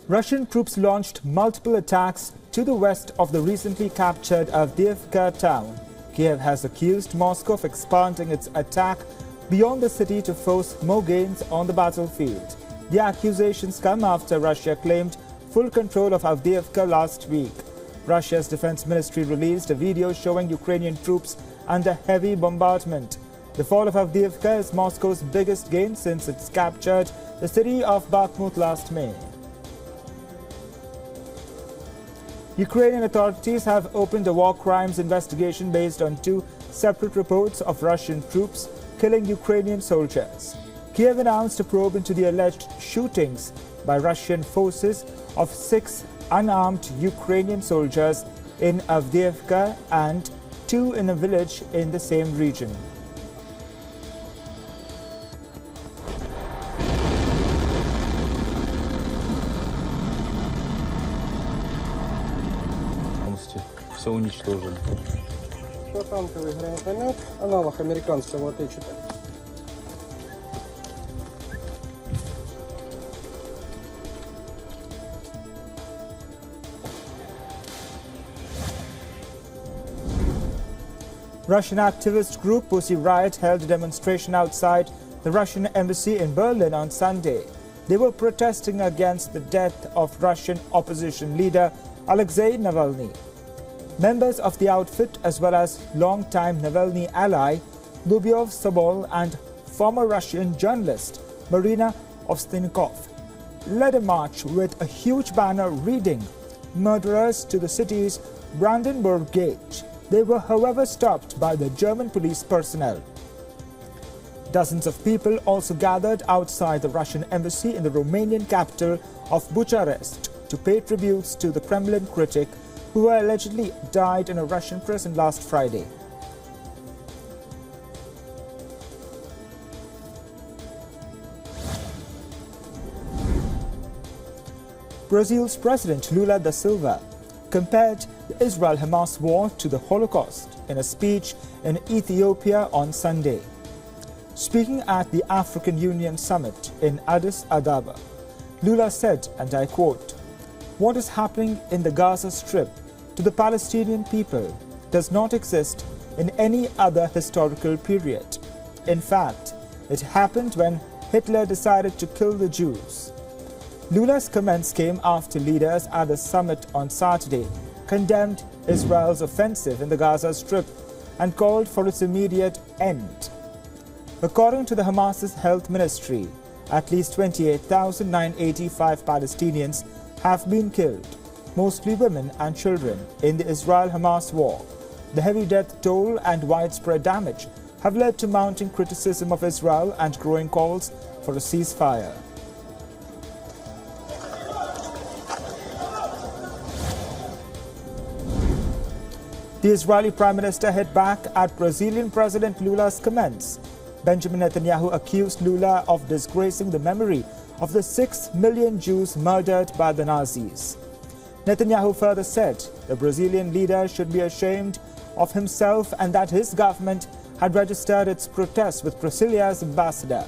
Russian troops launched multiple attacks to the west of the recently captured Avdiivka town. Kiev has accused Moscow of expanding its attack beyond the city to force more gains on the battlefield. The accusations come after Russia claimed full control of Avdiivka last week. Russia's defense ministry released a video showing Ukrainian troops under heavy bombardment. The fall of Avdiivka is Moscow's biggest gain since it's captured the city of Bakhmut last May. Ukrainian authorities have opened a war crimes investigation based on 2 separate reports of Russian troops killing Ukrainian soldiers. Kiev announced a probe into the alleged shootings by Russian forces of 6 unarmed Ukrainian soldiers in Avdiivka and 2 in a village in the same region. Все уничтожили. Танковый гранатомет, аналог американского Т-4. Russian activist group Pussy Riot held a demonstration outside the Russian embassy in Berlin on Sunday. They were protesting against the death of Russian opposition leader Alexei Navalny. Members of the outfit, as well as longtime Navalny ally Lubyov Sobol and former Russian journalist Marina Ovsyannikov, led a march with a huge banner reading "Murderers to the city's Brandenburg Gate." They were, however, stopped by the German police personnel. Dozens of people also gathered outside the Russian embassy in the Romanian capital of Bucharest to pay tributes to the Kremlin critic who allegedly died in a Russian prison last Friday. Brazil's President Lula da Silva compared the Israel-Hamas war to the Holocaust in a speech in Ethiopia on Sunday. Speaking at the African Union Summit in Addis Ababa, Lula said, and I quote, "What is happening in the Gaza Strip to the Palestinian people does not exist in any other historical period. In fact, it happened when Hitler decided to kill the Jews." Lula's comments came after leaders at the summit on Saturday condemned Israel's offensive in the Gaza Strip and called for its immediate end. According to the Hamas's health ministry, at least 28,985 Palestinians have been killed, mostly women and children, in the Israel-Hamas war. The heavy death toll and widespread damage have led to mounting criticism of Israel and growing calls for a ceasefire. The Israeli Prime Minister hit back at Brazilian President Lula's comments. Benjamin Netanyahu accused Lula of disgracing the memory of the 6 million Jews murdered by the Nazis. Netanyahu further said the Brazilian leader should be ashamed of himself and that his government had registered its protest with Brazilia's ambassador.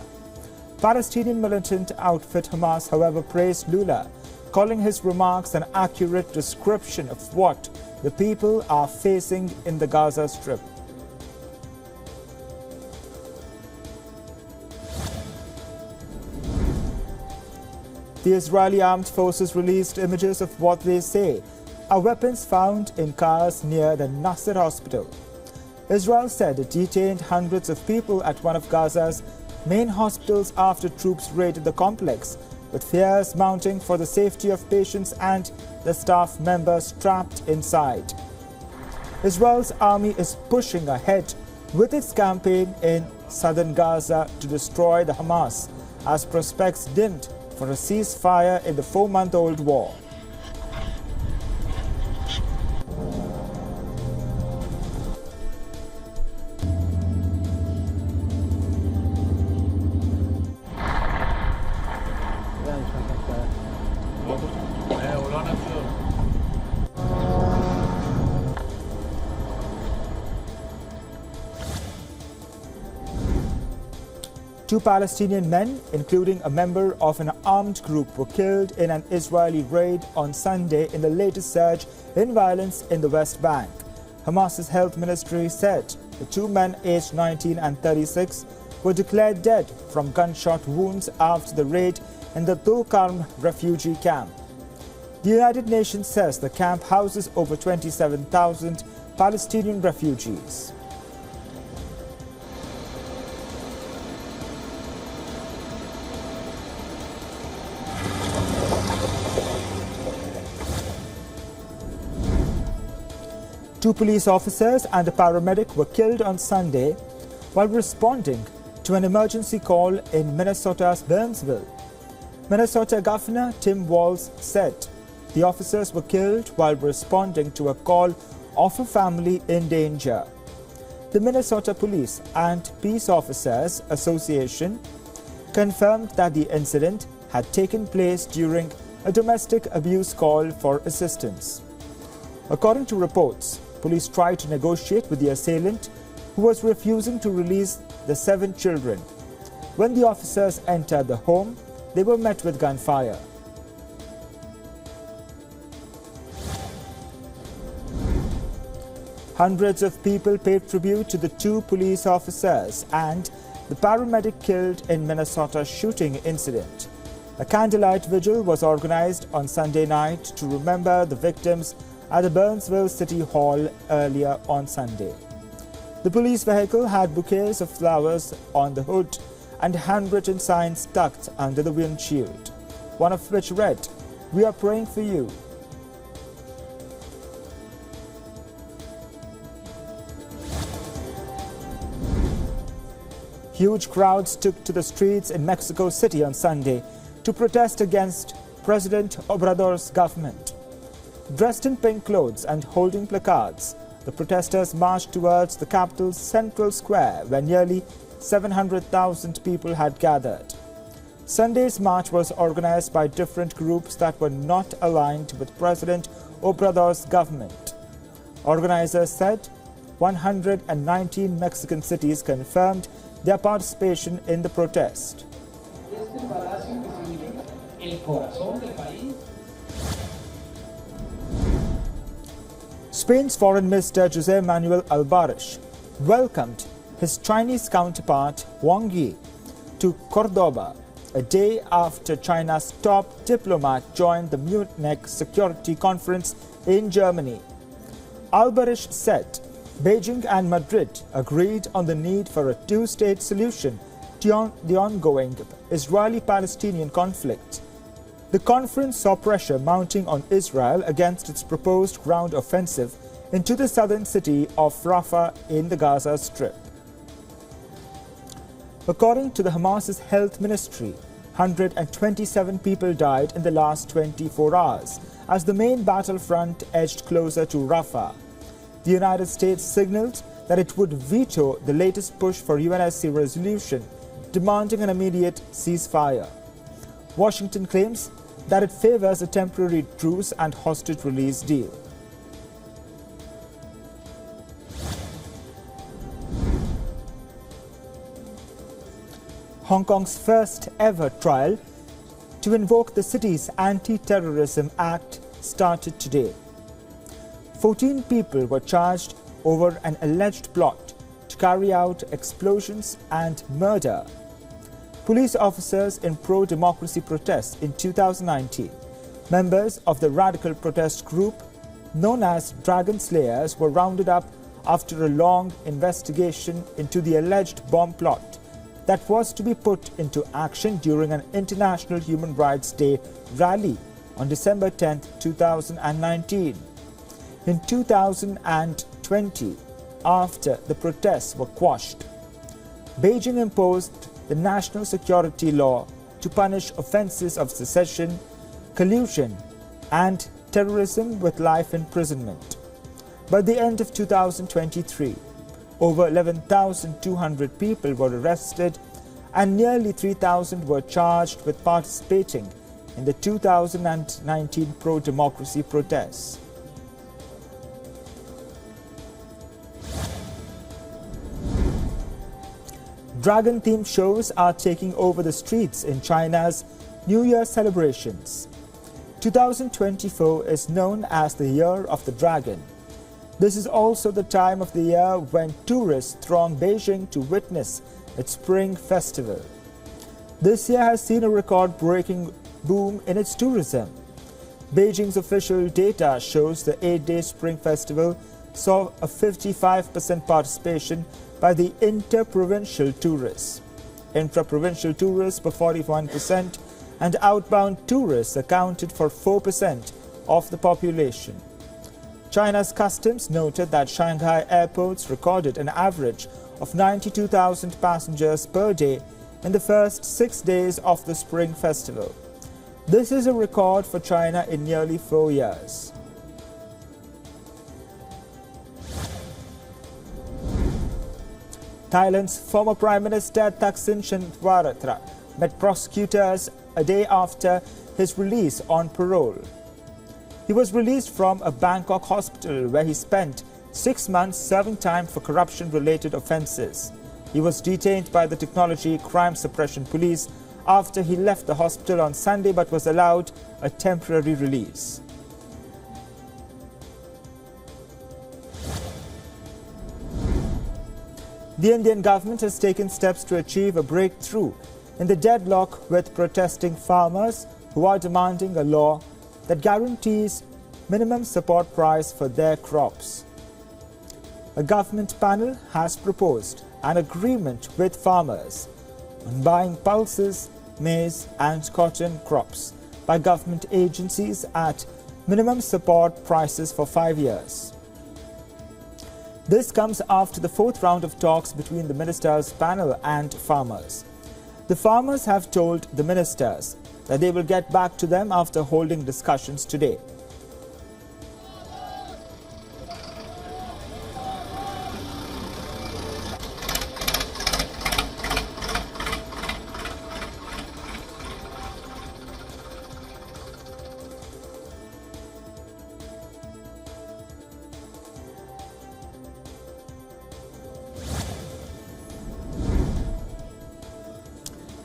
Palestinian militant outfit Hamas, however, praised Lula, calling his remarks an accurate description of what the people are facing in the Gaza Strip. The Israeli armed forces released images of what they say are weapons found in cars near the Nasser hospital. Israel said it detained hundreds of people at one of Gaza's main hospitals after troops raided the complex, with fears mounting for the safety of patients and the staff members trapped inside. Israel's army is pushing ahead with its campaign in southern Gaza to destroy the Hamas as prospects dimmed for a ceasefire in the 4-month-old war. 2 Palestinian men, including a member of an armed group, were killed in an Israeli raid on Sunday in the latest surge in violence in the West Bank. Hamas's health ministry said the 2 men aged 19 and 36 were declared dead from gunshot wounds after the raid in the Tulkarm refugee camp. The United Nations says the camp houses over 27,000 Palestinian refugees. Two police officers and a paramedic were killed on Sunday while responding to an emergency call in Minnesota's Burnsville. Minnesota Governor Tim Walz said the officers were killed while responding to a call of a family in danger. The Minnesota Police and Peace Officers Association confirmed that the incident had taken place during a domestic abuse call for assistance. According to reports, police tried to negotiate with the assailant, who was refusing to release the 7 children. When the officers entered the home, they were met with gunfire. Hundreds of people paid tribute to the 2 police officers and the paramedic killed in Minnesota's shooting incident. A candlelight vigil was organized on Sunday night to remember the victims at the Burnsville City Hall earlier on Sunday. The police vehicle had bouquets of flowers on the hood and handwritten signs tucked under the windshield, one of which read, "We are praying for you." Huge crowds took to the streets in Mexico City on Sunday to protest against President Obrador's government. Dressed in pink clothes and holding placards, the protesters marched towards the capital's central square, where nearly 700,000 people had gathered. Sunday's march was organized by different groups that were not aligned with President Obrador's government. Organizers said 119 Mexican cities confirmed their participation in the protest. Spain's Foreign Minister José Manuel Alvarez welcomed his Chinese counterpart Wang Yi to Cordoba a day after China's top diplomat joined the Munich Security Conference in Germany. Alvarez said Beijing and Madrid agreed on the need for a 2-state solution to the ongoing Israeli-Palestinian conflict. The conference saw pressure mounting on Israel against its proposed ground offensive into the southern city of Rafah in the Gaza Strip. According to the Hamas's health ministry, 127 people died in the last 24 hours as the main battlefront edged closer to Rafah. The United States signaled that it would veto the latest push for UNSC resolution demanding an immediate ceasefire. Washington claims that it favors a temporary truce and hostage release deal. Hong Kong's first ever trial to invoke the city's Anti-Terrorism Act started today. 14 people were charged over an alleged plot to carry out explosions and murder police officers in pro-democracy protests in 2019. Members of the radical protest group known as Dragon Slayers were rounded up after a long investigation into the alleged bomb plot that was to be put into action during an International Human Rights Day rally on December 10, 2019. In 2020, after the protests were quashed, Beijing imposed the national security law to punish offences of secession, collusion, and terrorism with life imprisonment. By the end of 2023, over 11,200 people were arrested and nearly 3,000 were charged with participating in the 2019 pro-democracy protests. Dragon-themed shows are taking over the streets in China's New Year celebrations. 2024 is known as the Year of the Dragon. This is also the time of the year when tourists throng Beijing to witness its Spring Festival. This year has seen a record-breaking boom in its tourism. Beijing's official data shows the 8-day Spring Festival saw a 55% participation by the inter-provincial tourists. Intra-provincial tourists were 41%, and outbound tourists accounted for 4% of the population. China's customs noted that Shanghai airports recorded an average of 92,000 passengers per day in the first 6 days of the Spring Festival. This is a record for China in nearly 4 years. Thailand's former Prime Minister Thaksin Shinawatra met prosecutors a day after his release on parole. He was released from a Bangkok hospital where he spent 6 months serving time for corruption-related offences. He was detained by the Technology Crime Suppression Police after he left the hospital on Sunday but was allowed a temporary release. The Indian government has taken steps to achieve a breakthrough in the deadlock with protesting farmers who are demanding a law that guarantees minimum support price for their crops. A government panel has proposed an agreement with farmers on buying pulses, maize and cotton crops by government agencies at minimum support prices for 5 years. This comes after the 4th round of talks between the ministers' panel and farmers. The farmers have told the ministers that they will get back to them after holding discussions today.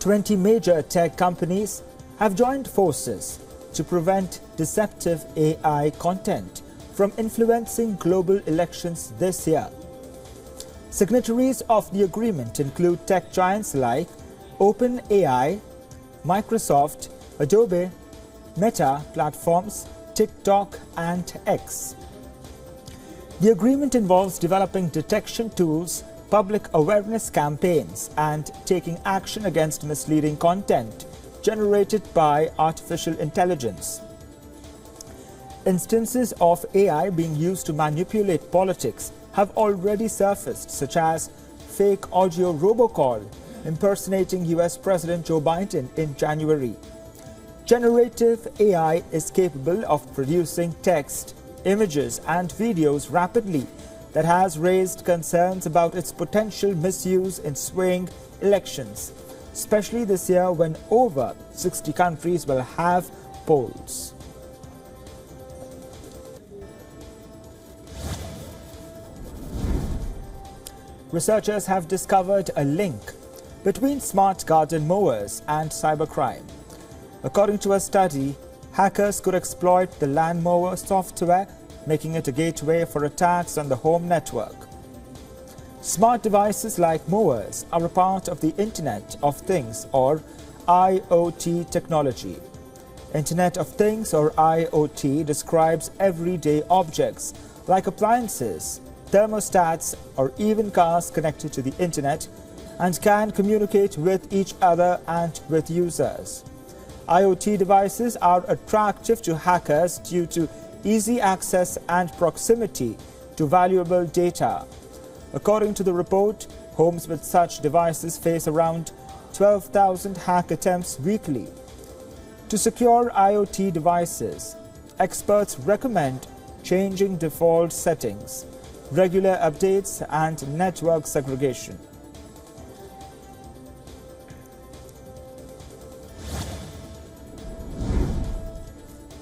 Twenty major tech companies have joined forces to prevent deceptive AI content from influencing global elections this year. Signatories of the agreement include tech giants like OpenAI, Microsoft, Adobe, Meta Platforms, TikTok and X. The agreement involves developing detection tools, public awareness campaigns and taking action against misleading content generated by artificial intelligence. Instances of AI being used to manipulate politics have already surfaced, such as fake audio robocall impersonating US President Joe Biden in January. Generative AI is capable of producing text, images and videos rapidly that has raised concerns about its potential misuse in swaying elections, especially this year when over 60 countries will have polls. Researchers have discovered a link between smart garden mowers and cybercrime. According to a study, hackers could exploit the land mower software, making it a gateway for attacks on the home network. Smart devices like mowers are a part of the Internet of Things or IoT technology. Internet of Things or IoT describes everyday objects like appliances, thermostats or even cars connected to the Internet and can communicate with each other and with users. IoT devices are attractive to hackers due to easy access and proximity to valuable data. According to the report, homes with such devices face around 12,000 hack attempts weekly. To secure IoT devices, experts recommend changing default settings, regular updates and network segregation.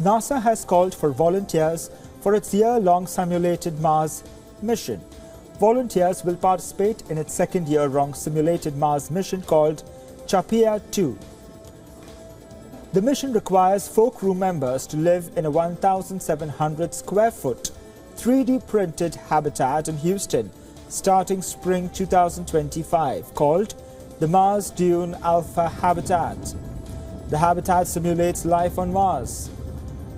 NASA has called for volunteers for its year-long simulated Mars mission. volunteers will participate in its second-year-long simulated Mars mission called Chapia-2. The mission requires 4 crew members to live in a 1,700 square foot 3D printed habitat in Houston starting spring 2025 called the Mars Dune Alpha Habitat. The habitat simulates life on Mars.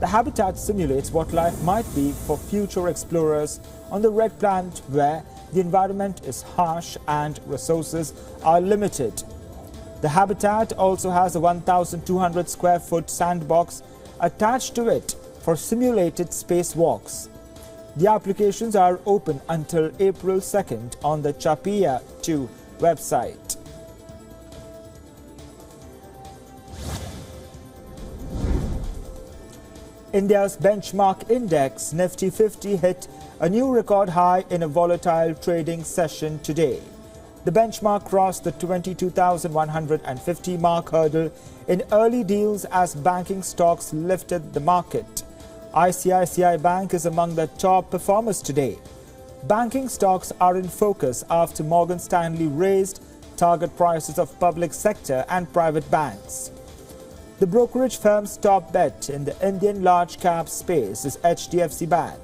The habitat simulates what life might be for future explorers on the red planet where the environment is harsh and resources are limited. The habitat also has a 1,200 square foot sandbox attached to it for simulated spacewalks. The applications are open until April 2nd on the Chapia-2 website. India's benchmark index Nifty 50 hit a new record high in a volatile trading session today. The benchmark crossed the 22,150 mark hurdle in early deals as banking stocks lifted the market. ICICI Bank is among the top performers today. Banking stocks are in focus after Morgan Stanley raised target prices of public sector and private banks. The brokerage firm's top bet in the Indian large cap space is HDFC Bank.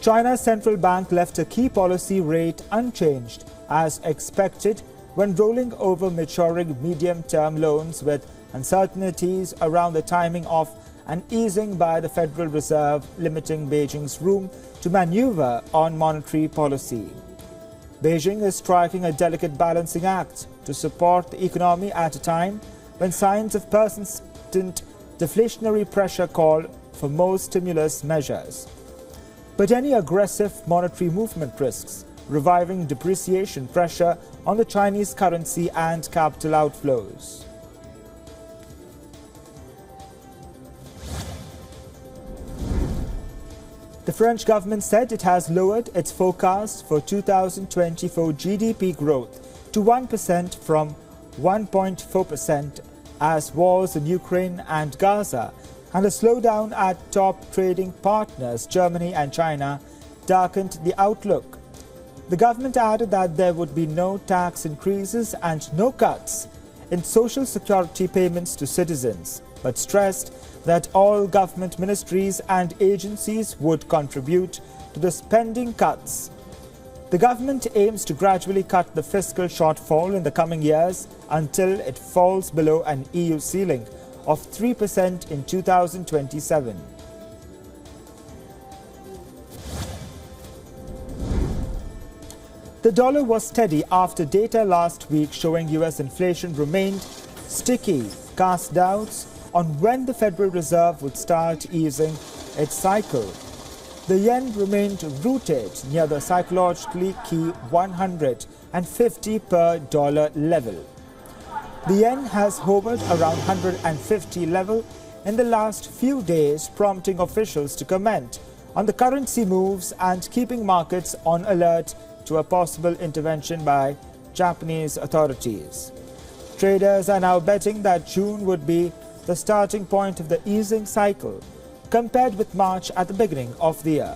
China's central bank left a key policy rate unchanged as expected when rolling over maturing medium-term loans with uncertainties around the timing of an easing by the Federal Reserve limiting Beijing's room to maneuver on monetary policy. Beijing is striking a delicate balancing act to support the economy at a time when signs of persistent deflationary pressure call for more stimulus measures. But any aggressive monetary movement risks reviving depreciation pressure on the Chinese currency and capital outflows. The French government said it has lowered its forecast for 2024 GDP growth to 1% from 1.4% as wars in Ukraine and Gaza and a slowdown at top trading partners Germany and China darkened the outlook. The government added that there would be no tax increases and no cuts in social security payments to citizens, but stressed that all government ministries and agencies would contribute to the spending cuts. The government aims to gradually cut the fiscal shortfall in the coming years until it falls below an EU ceiling of 3% in 2027. The dollar was steady after data last week showing US inflation remained sticky, cast doubts on when the Federal Reserve would start easing its cycle. The yen remained rooted near the psychologically key 150 per dollar level. The yen has hovered around 150 level in the last few days, prompting officials to comment on the currency moves and keeping markets on alert to a possible intervention by Japanese authorities. Traders are now betting that June would be the starting point of the easing cycle, compared with March at the beginning of the year.